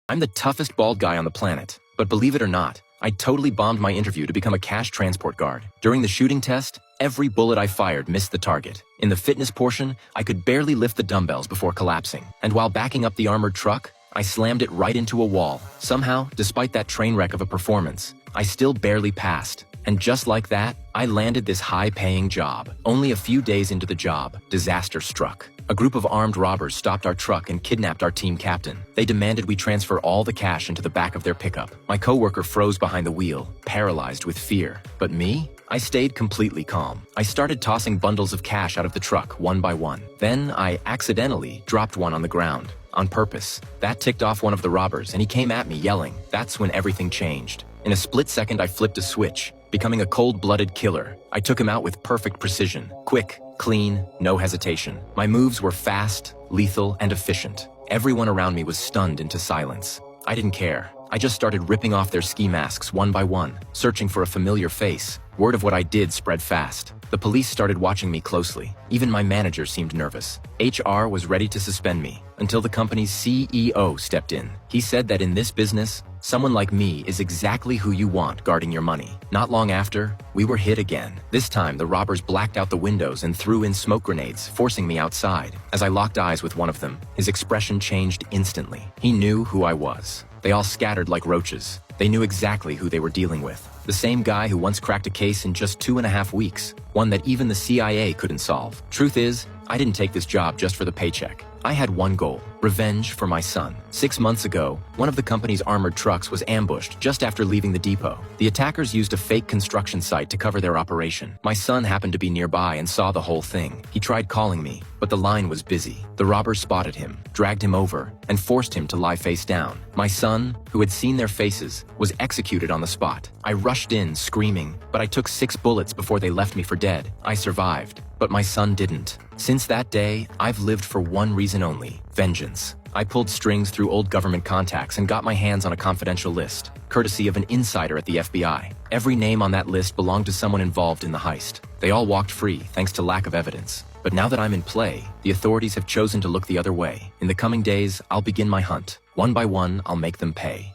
I'm the toughest bald guy on the planet. But believe it or not, I totally bombed my interview to become a cash transport guard. During the shooting test, every bullet I fired missed the target. In the fitness portion, I could barely lift the dumbbells before collapsing. And while backing up the armored truck, I slammed it right into a wall. Somehow, despite that train wreck of a performance, I still barely passed. And just like that, I landed this high-paying job. Only a few days into the job, disaster struck. A group of armed robbers stopped our truck and kidnapped our team captain. They demanded we transfer all the cash into the back of their pickup. My coworker froze behind the wheel, paralyzed with fear. But me? I stayed completely calm. I started tossing bundles of cash out of the truck one by one. Then I accidentally dropped one on the ground. On purpose. That ticked off one of the robbers, and he came at me yelling. That's when everything changed. In a split second, I flipped a switch, becoming a cold-blooded killer. I took him out with perfect precision. Quick, clean, no hesitation. My moves were fast, lethal, and efficient. Everyone around me was stunned into silence. I didn't care. I just started ripping off their ski masks one by one, searching for a familiar face. Word of what I did spread fast. The police started watching me closely. Even my manager seemed nervous. HR was ready to suspend me until the company's CEO stepped in. He said that in this business, someone like me is exactly who you want guarding your money. Not long after, we were hit again. This time, the robbers blacked out the windows and threw in smoke grenades, forcing me outside. As I locked eyes with one of them, his expression changed instantly. He knew who I was. They all scattered like roaches. They knew exactly who they were dealing with. The same guy who once cracked a case in just 2.5 weeks, one that even the CIA couldn't solve. Truth is, I didn't take this job just for the paycheck. I had one goal: revenge for my son. 6 months ago, one of the company's armored trucks was ambushed just after leaving the depot. The attackers used a fake construction site to cover their operation. My son happened to be nearby and saw the whole thing. He tried calling me, but the line was busy. The robbers spotted him, dragged him over, and forced him to lie face down. My son, who had seen their faces, was executed on the spot. I rushed in, screaming, but I took 6 bullets before they left me for dead. I survived, but my son didn't. Since that day, I've lived for one reason only: vengeance. I pulled strings through old government contacts and got my hands on a confidential list, courtesy of an insider at the FBI. Every name on that list belonged to someone involved in the heist. They all walked free thanks to lack of evidence. But now that I'm in play, the authorities have chosen to look the other way. In the coming days, I'll begin my hunt. One by one, I'll make them pay.